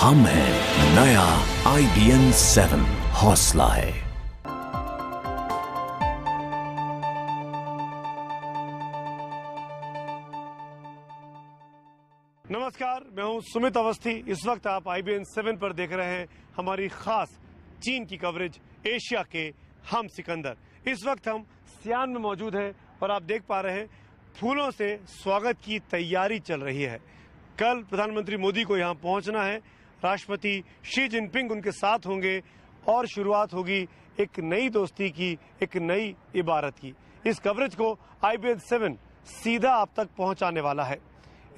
हम हैं नया IBN 7, हौसला है। नमस्कार, मैं हूं सुमित अवस्थी। इस वक्त आप IBN 7 पर देख रहे हैं हमारी खास चीन की कवरेज, एशिया के हम सिकंदर। इस वक्त हम सियान में मौजूद हैं और आप देख पा रहे हैं फूलों से स्वागत की तैयारी चल रही है। कल प्रधानमंत्री मोदी को यहां पहुंचना है, राष्ट्रपति शी जिनपिंग उनके साथ होंगे और शुरुआत होगी एक नई दोस्ती की, एक नई इबारत की। इस कवरेज को IBN 7 सीधा आप तक पहुंचाने वाला है।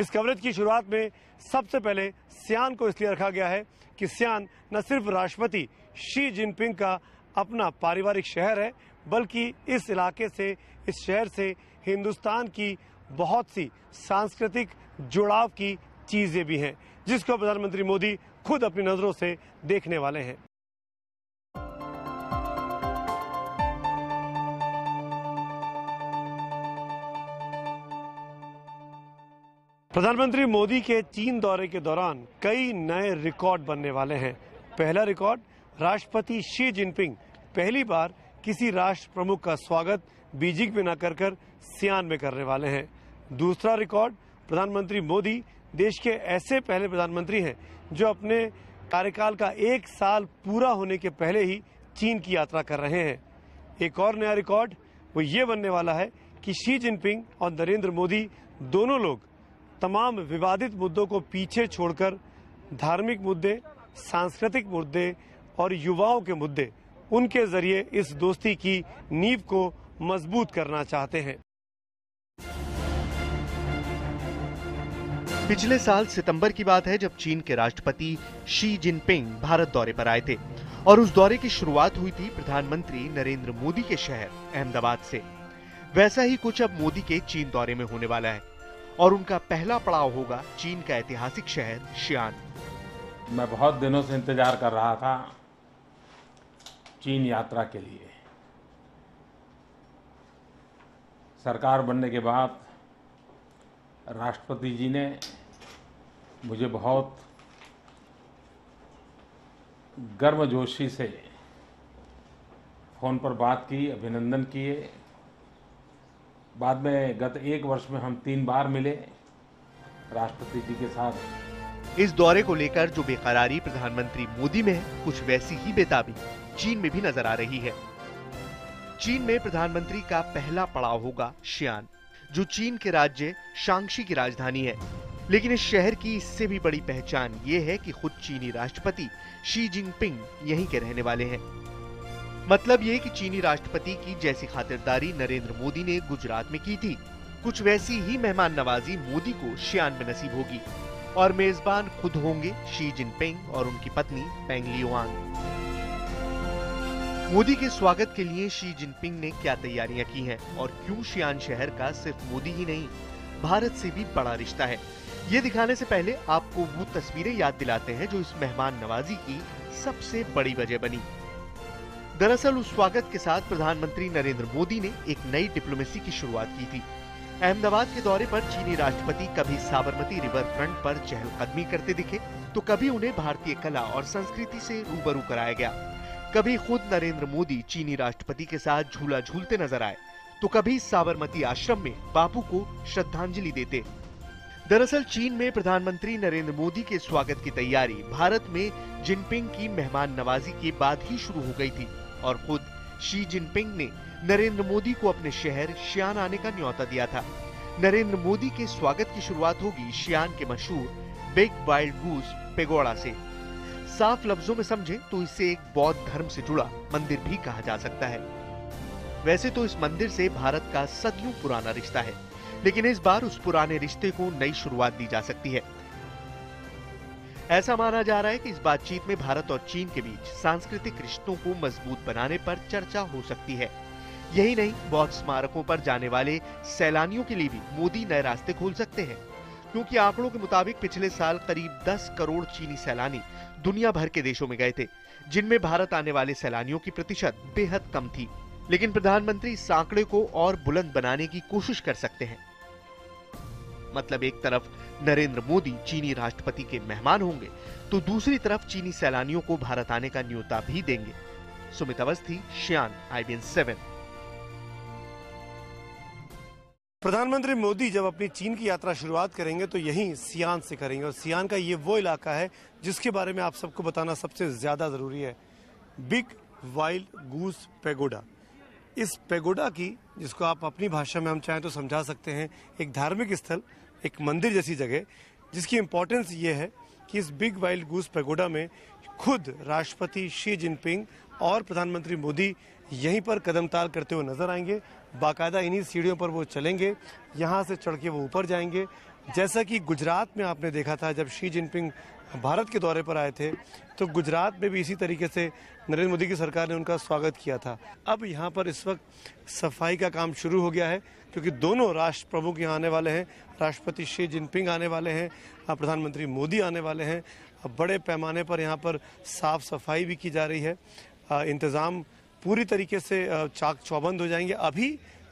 इस कवरेज की शुरुआत में सबसे पहले सियान को इसलिए रखा गया है कि सियान न सिर्फ राष्ट्रपति शी जिनपिंग का अपना पारिवारिक शहर है, बल्कि इस इलाके से, इस शहर से हिंदुस्तान की बहुत सी सांस्कृतिक जुड़ाव की चीजें भी हैं, जिसको प्रधानमंत्री मोदी खुद अपनी नजरों से देखने वाले हैं। प्रधानमंत्री मोदी के चीन दौरे के दौरान कई नए रिकॉर्ड बनने वाले हैं। पहला रिकॉर्ड, राष्ट्रपति शी जिनपिंग पहली बार किसी राष्ट्र प्रमुख का स्वागत बीजिंग में न कर सियान में करने वाले हैं। दूसरा रिकॉर्ड, प्रधानमंत्री मोदी देश के ऐसे पहले प्रधानमंत्री हैं जो अपने कार्यकाल का 1 साल पूरा होने के पहले ही चीन की यात्रा कर रहे हैं। एक और नया रिकॉर्ड वो ये बनने वाला है कि शी जिनपिंग और नरेंद्र मोदी दोनों लोग तमाम विवादित मुद्दों को पीछे छोड़कर धार्मिक मुद्दे, सांस्कृतिक मुद्दे और युवाओं के मुद्दे, उनके जरिए इस दोस्ती की नींव को मजबूत करना चाहते हैं। पिछले साल सितंबर की बात है जब चीन के राष्ट्रपति शी जिनपिंग भारत दौरे पर आए थे और उस दौरे की शुरुआत हुई थी प्रधानमंत्री नरेंद्र मोदी के शहर अहमदाबाद से। वैसा ही कुछ अब मोदी के चीन दौरे में होने वाला है और उनका पहला पड़ाव होगा चीन का ऐतिहासिक शहर शियान। मैं बहुत दिनों से इंतजार कर रहा था चीन यात्रा के लिए। सरकार बनने के बाद राष्ट्रपति जी ने मुझे बहुत गर्मजोशी से फोन पर बात की, अभिनंदन किए। बाद में गत 1 वर्ष में हम 3 बार मिले राष्ट्रपति जी के साथ। इस दौरे को लेकर जो बेकरारी प्रधानमंत्री मोदी में है, कुछ वैसी ही बेताबी चीन में भी नजर आ रही है। चीन में प्रधानमंत्री का पहला पड़ाव होगा शियान, जो चीन के राज्य शांक्षी की राजधानी है। लेकिन इस शहर की इससे भी बड़ी पहचान ये है कि खुद चीनी राष्ट्रपति शी जिनपिंग यहीं के रहने वाले हैं। मतलब ये कि चीनी राष्ट्रपति की जैसी खातिरदारी नरेंद्र मोदी ने गुजरात में की थी, कुछ वैसी ही मेहमान नवाजी मोदी को शियान में नसीब होगी। और मेजबान खुद होंगे शी जिनपिंग और उनकी पत्नी पेंग लियुआंग। मोदी के स्वागत के लिए शी जिनपिंग ने क्या तैयारियां की हैं और क्यों शियान शहर का सिर्फ मोदी ही नहीं, भारत से भी बड़ा रिश्ता है, ये दिखाने से पहले आपको वो तस्वीरें याद दिलाते हैं जो इस मेहमान नवाजी की सबसे बड़ी वजह बनी। दरअसल उस स्वागत के साथ प्रधानमंत्री नरेंद्र मोदी ने एक नई डिप्लोमेसी की शुरुआत की थी। अहमदाबाद के दौरे पर चीनी राष्ट्रपति कभी साबरमती रिवर फ्रंट पर चहलकदमी करते दिखे, तो कभी उन्हें भारतीय कला और संस्कृति से रूबरू कराया गया। कभी खुद नरेंद्र मोदी चीनी राष्ट्रपति के साथ झूला झूलते नजर आए, तो कभी साबरमती आश्रम में बापू को श्रद्धांजलि देते। दरअसल चीन में प्रधानमंत्री नरेंद्र मोदी के स्वागत की तैयारी भारत में जिनपिंग की मेहमान नवाजी के बाद ही शुरू हो गई थी और खुद शी जिनपिंग ने नरेंद्र मोदी को अपने शहर शियान आने का न्योता दिया था। नरेंद्र मोदी के स्वागत की शुरुआत होगी शियान के मशहूर बिग वाइल्ड गूस पेगोड़ा से। साफ लफ्जों में समझे तो इसे एक बौद्ध धर्म से जुड़ा मंदिर भी कहा जा सकता है। वैसे तो इस मंदिर से भारत का सदियों पुराना रिश्ता है, लेकिन इस बार उस पुराने रिश्ते को नई शुरुआत दी जा सकती है। ऐसा माना जा रहा है कि इस बातचीत में भारत और चीन के बीच सांस्कृतिक रिश्तों को मजबूत बनाने पर चर्चा हो सकती है। यही नहीं, बौद्ध स्मारकों पर जाने वाले सैलानियों के लिए भी मोदी नए रास्ते खोल सकते हैं, क्योंकि आंकड़ों के मुताबिक पिछले साल करीब 10 करोड़ चीनी सैलानी दुनिया भर के देशों में गए थे, जिनमें भारत आने वाले सैलानियों की प्रतिशत बेहद कम थी। लेकिन प्रधानमंत्री इस आंकड़े को और बुलंद बनाने की कोशिश कर सकते हैं। मतलब एक तरफ नरेंद्र मोदी चीनी राष्ट्रपति के मेहमान होंगे तो दूसरी तरफ चीनी सैलानियों को भारत आने का न्योता भी देंगे। सुमित अवस्थी, शियान, IBN 7। प्रधानमंत्री मोदी जब अपनी चीन की यात्रा शुरुआत करेंगे तो यहीं सियान से करेंगे और सियान का ये वो इलाका है जिसके बारे में आप सबको बताना सबसे ज्यादा जरूरी है। Big wild goose pagoda. इस पैगोडा की, जिसको आप अपनी भाषा में हम चाहें तो समझा सकते हैं, एक धार्मिक स्थल, एक मंदिर जैसी जगह, जिसकी इंपॉर्टेंस ये है कि इस बिग वाइल्ड गूस पैगोडा में खुद राष्ट्रपति शी जिनपिंग और प्रधानमंत्री मोदी यहीं पर कदमताल करते हुए नजर आएंगे। बाकायदा इन्हीं सीढ़ियों पर वो चलेंगे, यहाँ से चढ़ के वो ऊपर जाएंगे। जैसा कि गुजरात में आपने देखा था जब शी जिनपिंग भारत के दौरे पर आए थे, तो गुजरात में भी इसी तरीके से नरेंद्र मोदी की सरकार ने उनका स्वागत किया था। अब यहाँ पर इस वक्त सफाई का काम शुरू हो गया है क्योंकि दोनों राष्ट्र प्रमुख यहाँ आने वाले हैं। राष्ट्रपति शी जिनपिंग आने वाले हैं, प्रधानमंत्री मोदी आने वाले हैं। बड़े पैमाने पर यहाँ पर साफ सफाई भी की जा रही है। इंतज़ाम पूरी तरीके से चाक चौबंद हो जाएंगे। अभी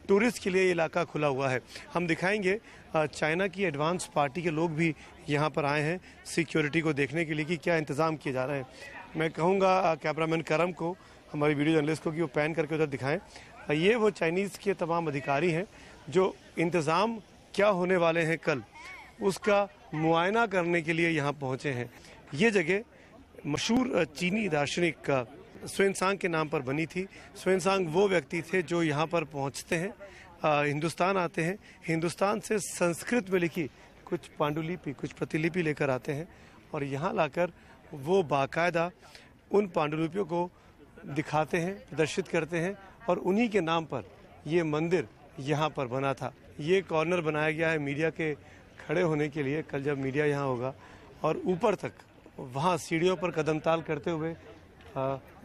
टूरिस्ट के लिए ये इलाका खुला हुआ है। हम दिखाएंगे चाइना की एडवांस पार्टी के लोग भी यहाँ पर आए हैं सिक्योरिटी को देखने के लिए कि क्या इंतज़ाम किए जा रहे हैं। मैं कहूँगा कैमरामैन करम को, हमारी वीडियो जर्नलिस्ट को, कि वो पैन करके उधर दिखाएं। ये वो चाइनीज़ के तमाम अधिकारी हैं जो इंतज़ाम क्या होने वाले हैं कल, उसका मुआयना करने के लिए यहाँ पहुँचे हैं। ये जगह मशहूर चीनी दार्शनिक ह्वेनसांग के नाम पर बनी थी। ह्वेनसांग वो व्यक्ति थे जो यहाँ पर पहुँचते हैं, हिंदुस्तान आते हैं, हिंदुस्तान से संस्कृत में लिखी कुछ पांडुलिपि, कुछ प्रतिलिपि लेकर आते हैं और यहाँ लाकर वो बाकायदा उन पांडुलिपियों को दिखाते हैं, प्रदर्शित करते हैं और उन्हीं के नाम पर ये मंदिर यहाँ पर बना था। ये कॉर्नर बनाया गया है मीडिया के खड़े होने के लिए कल जब मीडिया यहाँ होगा, और ऊपर तक वहाँ सीढ़ियों पर कदमताल करते हुए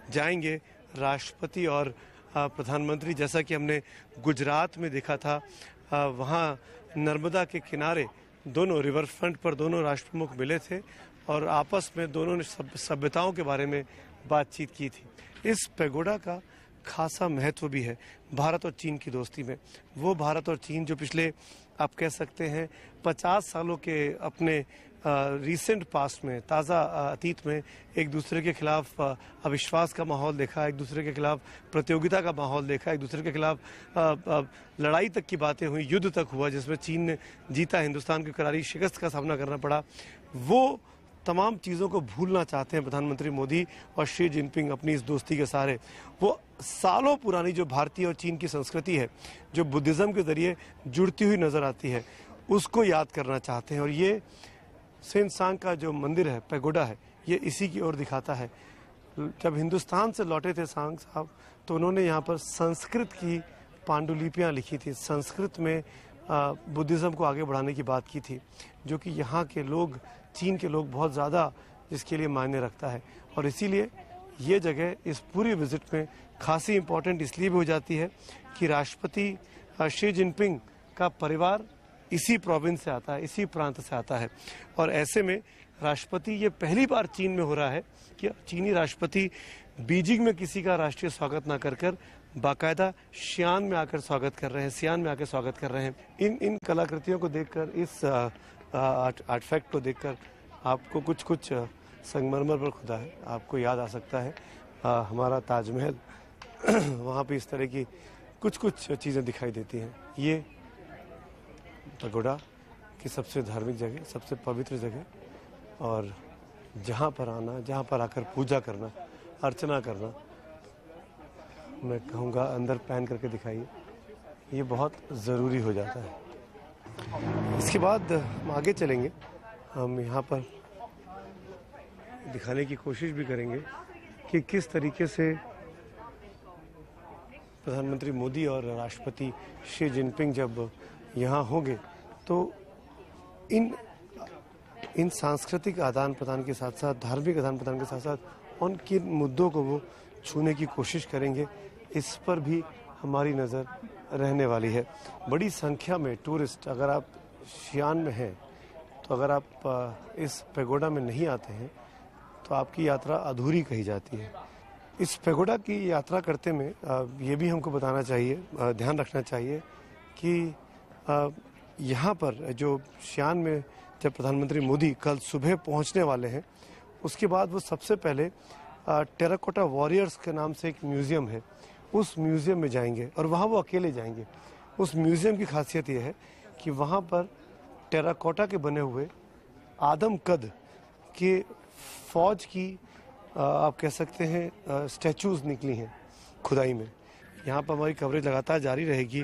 जाएंगे राष्ट्रपति और प्रधानमंत्री। जैसा कि हमने गुजरात में देखा था, वहाँ नर्मदा के किनारे दोनों रिवर फ्रंट पर दोनों राष्ट्र प्रमुख मिले थे और आपस में दोनों ने सभ्यताओं के बारे में बातचीत की थी। इस पैगोडा का खासा महत्व भी है भारत और चीन की दोस्ती में। वो भारत और चीन जो पिछले, आप कह सकते हैं, 50 सालों के अपने रिसेंट पास्ट में, ताज़ा अतीत में एक दूसरे के खिलाफ अविश्वास का माहौल देखा, एक दूसरे के खिलाफ प्रतियोगिता का माहौल देखा, एक दूसरे के खिलाफ लड़ाई तक की बातें हुई, युद्ध तक हुआ जिसमें चीन ने जीता, हिंदुस्तान की करारी शिकस्त का सामना करना पड़ा। वो तमाम चीज़ों को भूलना चाहते हैं प्रधानमंत्री मोदी और शी जिनपिंग अपनी इस दोस्ती के सहारे। वो सालों पुरानी जो भारतीय और चीन की संस्कृति है, जो बुद्धिज़्म के ज़रिए जुड़ती हुई नज़र आती है, उसको याद करना चाहते हैं। और ये ह्वेनसांग का जो मंदिर है, पैगोडा है, ये इसी की ओर दिखाता है। जब हिंदुस्तान से लौटे थे सांग साहब, तो उन्होंने यहाँ पर संस्कृत की पांडुलिपियाँ लिखी थी, संस्कृत में बुद्धिज़्म को आगे बढ़ाने की बात की थी, जो कि यहाँ के लोग, चीन के लोग बहुत ज़्यादा जिसके लिए मायने रखता है। और इसीलिए ये जगह इस पूरी विज़िट में खासी इम्पोर्टेंट इसलिए भी हो जाती है कि राष्ट्रपति शी जिनपिंग का परिवार इसी प्रोविंस से आता है, इसी प्रांत से आता है। और ऐसे में राष्ट्रपति, ये पहली बार चीन में हो रहा है कि चीनी राष्ट्रपति बीजिंग में किसी का राष्ट्रीय स्वागत ना कर बाकायदा शियान में आकर स्वागत कर रहे हैं, सियान में आकर स्वागत कर रहे हैं। इन कलाकृतियों को देखकर, इस आर्टफैक्ट को देखकर आपको कुछ संगमरमर पर खुदा है, आपको याद आ सकता है हमारा ताजमहल। वहाँ पे इस तरह की कुछ चीज़ें दिखाई देती हैं। ये पैगोडा की सबसे धार्मिक जगह, सबसे पवित्र जगह, और जहाँ पर आना, जहाँ पर आकर पूजा करना, अर्चना करना, मैं कहूँगा अंदर पैन करके दिखाइए, ये बहुत ज़रूरी हो जाता है। इसके बाद हम आगे चलेंगे, हम यहाँ पर दिखाने की कोशिश भी करेंगे कि किस तरीके से प्रधानमंत्री मोदी और राष्ट्रपति शी जिनपिंग जब यहाँ होंगे तो इन सांस्कृतिक आदान प्रदान के साथ साथ, धार्मिक आदान प्रदान के साथ साथ उन किन मुद्दों को वो छूने की कोशिश करेंगे, इस पर भी हमारी नज़र रहने वाली है। बड़ी संख्या में टूरिस्ट, अगर आप शियान में हैं तो अगर आप इस पैगोडा में नहीं आते हैं तो आपकी यात्रा अधूरी कही जाती है। इस पैगोडा की यात्रा करते में ये भी हमको बताना चाहिए, ध्यान रखना चाहिए कि यहाँ पर जो शियान में जब प्रधानमंत्री मोदी कल सुबह पहुँचने वाले हैं, उसके बाद वो सबसे पहले टेराकोटा वॉरियर्स के नाम से एक म्यूज़ियम है, उस म्यूज़ियम में जाएंगे और वहाँ वो अकेले जाएंगे। उस म्यूज़ियम की खासियत ये है कि वहाँ पर टेराकोटा के बने हुए आदम कद के फौज की आप कह सकते हैं स्टैचूज़ निकली हैं खुदाई में। यहाँ पर हमारी कवरेज लगातार जारी रहेगी।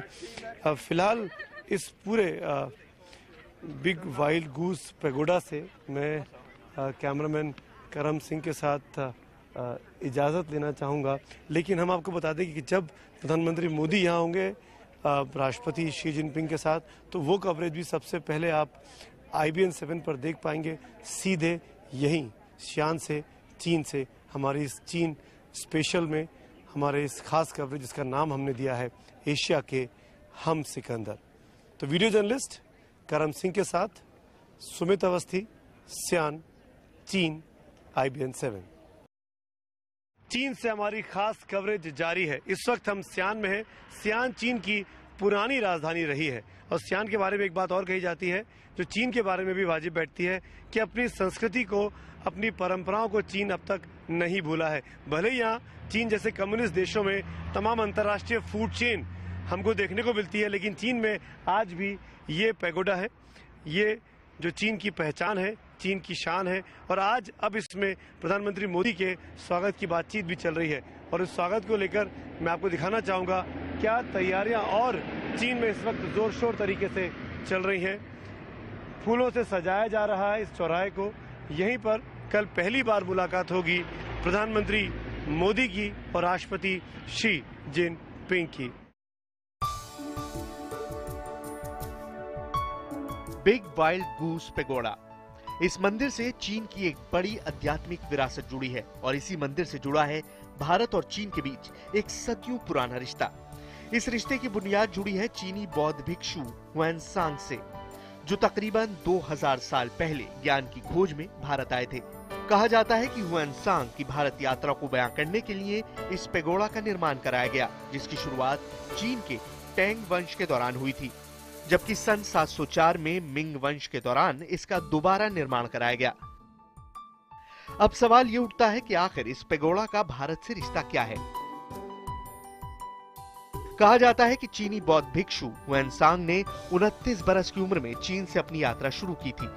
फ़िलहाल इस पूरे बिग वाइल्ड गूस पैगोडा से मैं कैमरामैन करम सिंह के साथ इजाज़त लेना चाहूँगा, लेकिन हम आपको बता दें कि जब प्रधानमंत्री मोदी यहाँ होंगे राष्ट्रपति शी जिनपिंग के साथ, तो वो कवरेज भी सबसे पहले आप IBN 7 पर देख पाएंगे, सीधे यहीं शियान से, चीन से, हमारी इस चीन स्पेशल में हमारे इस खास कवरेज जिसका नाम हमने दिया है एशिया के हम सिकंदर। तो वीडियो जर्नलिस्ट करम सिंह के साथ सुमित अवस्थी, सियान, चीन, IBN 7। चीन से हमारी खास कवरेज जारी है। इस वक्त हम सियान में हैं। सियान चीन की पुरानी राजधानी रही है और सियान के बारे में एक बात और कही जाती है जो चीन के बारे में भी वाजिब बैठती है कि अपनी संस्कृति को, अपनी परंपराओं को चीन अब तक नहीं भूला है। भले ही यहाँ चीन जैसे कम्युनिस्ट देशों में तमाम अंतर्राष्ट्रीय फूड चेन हमको देखने को मिलती है, लेकिन चीन में आज भी ये पैगोडा है, ये जो चीन की पहचान है, चीन की शान है। और आज अब इसमें प्रधानमंत्री मोदी के स्वागत की बातचीत भी चल रही है और इस स्वागत को लेकर मैं आपको दिखाना चाहूँगा क्या तैयारियाँ और चीन में इस वक्त जोर शोर तरीके से चल रही हैं। फूलों से सजाया जा रहा है इस चौराहे को। यहीं पर कल पहली बार मुलाकात होगी प्रधानमंत्री मोदी की और राष्ट्रपति शी जिनपिंग की। बिग वाइल्ड गूस पैगोडा, इस मंदिर से चीन की एक बड़ी आध्यात्मिक विरासत जुड़ी है और इसी मंदिर से जुड़ा है भारत और चीन के बीच एक सदियों पुराना रिश्ता। इस रिश्ते की बुनियाद जुड़ी है चीनी बौद्ध भिक्षु हुएनसांग से, जो तकरीबन 2000 साल पहले ज्ञान की खोज में भारत आए थे। कहा जाता है कि हुएनसांग की भारत यात्रा को बयां करने के लिए इस पैगोडा का निर्माण कराया गया, जिसकी शुरुआत चीन के टैंग वंश के दौरान हुई थी, जबकि सन 704 में मिंग वंश के दौरान इसका दोबारा निर्माण कराया गया। अब सवाल ये उठता है कि आखिर इस पैगोडा का भारत से रिश्ता क्या है। कहा जाता है कि चीनी बौद्ध भिक्षु हुएनसांग ने 29 बरस की उम्र में चीन से अपनी यात्रा शुरू की थी।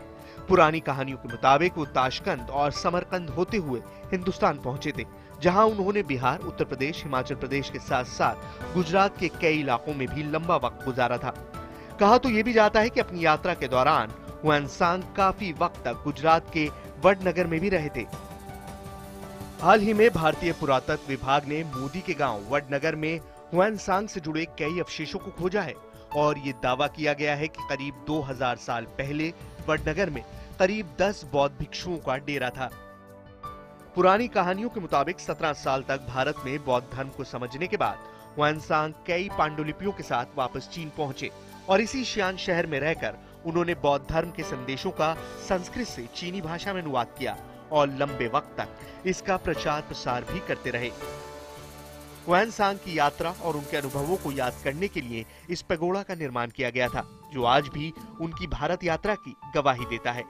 पुरानी कहानियों के मुताबिक वो ताशकंद और समरकंद होते हुए हिंदुस्तान पहुंचे थे, जहां उन्होंने बिहार, उत्तर प्रदेश, हिमाचल प्रदेश के साथ साथ गुजरात के कई इलाकों में भी लंबा वक्त गुजारा था। कहा तो ये भी जाता है कि अपनी यात्रा के दौरान हुएनसांग काफी वक्त तक गुजरात के वडनगर में भी रहे थे। हाल ही में भारतीय पुरातत्व विभाग ने मोदी के गांव वडनगर में हुएनसांग से जुड़े कई अवशेषों को खोजा है और ये दावा किया गया है कि करीब 2000 साल पहले वडनगर में करीब 10 बौद्ध भिक्षुओं का डेरा था। पुरानी कहानियों के मुताबिक 17 साल तक भारत में बौद्ध धर्म को समझने के बाद हुएनसांग कई पांडुलिपियों के साथ वापस चीन पहुंचे और इसी शियान शहर में रहकर उन्होंने बौद्ध धर्म के संदेशों का संस्कृत से चीनी भाषा में अनुवाद किया और लंबे वक्त तक इसका प्रचार प्रसार भी करते रहे। हुएनसांग की यात्रा और उनके अनुभवों को याद करने के लिए इस पैगोडा का निर्माण किया गया था, जो आज भी उनकी भारत यात्रा की गवाही देता है।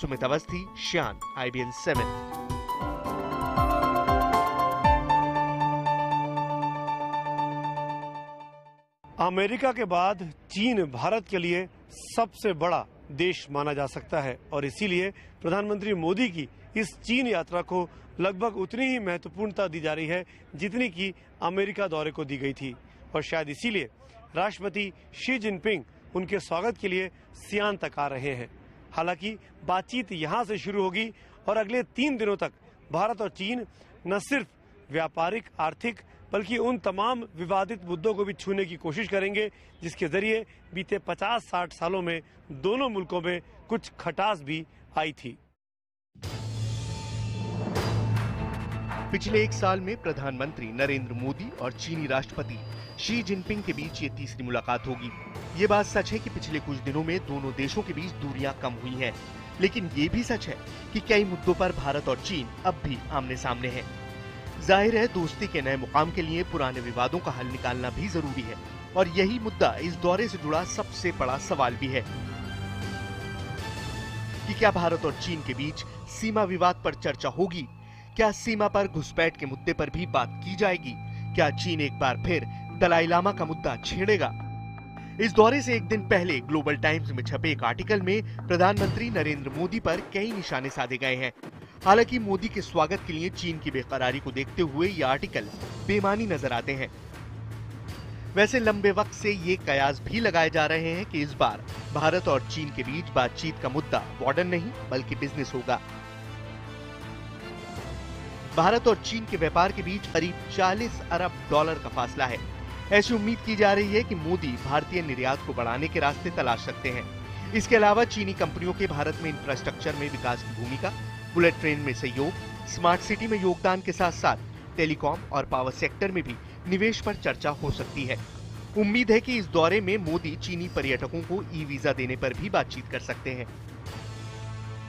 सुमित अवस्थी, शियान, IBN 7। अमेरिका के बाद चीन भारत के लिए सबसे बड़ा देश माना जा सकता है और इसीलिए प्रधानमंत्री मोदी की इस चीन यात्रा को लगभग उतनी ही महत्वपूर्णता दी जा रही है जितनी कि अमेरिका दौरे को दी गई थी। और शायद इसीलिए राष्ट्रपति शी जिनपिंग उनके स्वागत के लिए सियान तक आ रहे हैं। हालांकि बातचीत यहां से शुरू होगी और अगले 3 दिनों तक भारत और चीन न सिर्फ व्यापारिक, आर्थिक, बल्कि उन तमाम विवादित मुद्दों को भी छूने की कोशिश करेंगे जिसके जरिए बीते 50-60 सालों में दोनों मुल्कों में कुछ खटास भी आई थी। पिछले 1 साल में प्रधानमंत्री नरेंद्र मोदी और चीनी राष्ट्रपति शी जिनपिंग के बीच ये तीसरी मुलाकात होगी। ये बात सच है कि पिछले कुछ दिनों में दोनों देशों के बीच दूरियां कम हुई हैं, लेकिन ये भी सच है कि कई मुद्दों पर भारत और चीन अब भी आमने सामने हैं। जाहिर है दोस्ती के नए मुकाम के लिए पुराने विवादों का हल निकालना भी जरूरी है और यही मुद्दा इस दौरे से जुड़ा सबसे बड़ा सवाल भी है कि क्या भारत और चीन के बीच सीमा विवाद पर चर्चा होगी? क्या सीमा पर घुसपैठ के मुद्दे पर भी बात की जाएगी? क्या चीन एक बार फिर दलाई लामा का मुद्दा छेड़ेगा? इस दौरे से एक दिन पहले ग्लोबल टाइम्स में छपे एक आर्टिकल में प्रधानमंत्री नरेंद्र मोदी पर कई निशाने साधे गए हैं। हालांकि मोदी के स्वागत के लिए चीन की बेकरारी को देखते हुए ये आर्टिकल बेमानी नजर आते हैं। वैसे लंबे वक्त से ये कयास भी लगाए जा रहे हैं कि इस बार भारत और चीन के बीच बातचीत का मुद्दा बॉर्डर नहीं बल्कि बिजनेस होगा। भारत और चीन के व्यापार के बीच करीब 40 अरब डॉलर का फासला है। ऐसी उम्मीद की जा रही है कि मोदी भारतीय निर्यात को बढ़ाने के रास्ते तलाश सकते हैं। इसके अलावा चीनी कंपनियों के भारत में इंफ्रास्ट्रक्चर में विकास की भूमिका, बुलेट ट्रेन में सहयोग, स्मार्ट सिटी में योगदान के साथ साथ टेलीकॉम और पावर सेक्टर में भी निवेश पर चर्चा हो सकती है। उम्मीद है कि इस दौरे में मोदी चीनी पर्यटकों को ई वीजा देने पर भी बातचीत कर सकते हैं।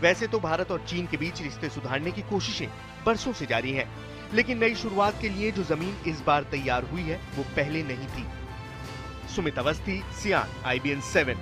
वैसे तो भारत और चीन के बीच रिश्ते सुधारने की कोशिशें बरसों से जारी हैं, लेकिन नई शुरुआत के लिए जो जमीन इस बार तैयार हुई है वो पहले नहीं थी। सुमित अवस्थी, सियान, IBN 7।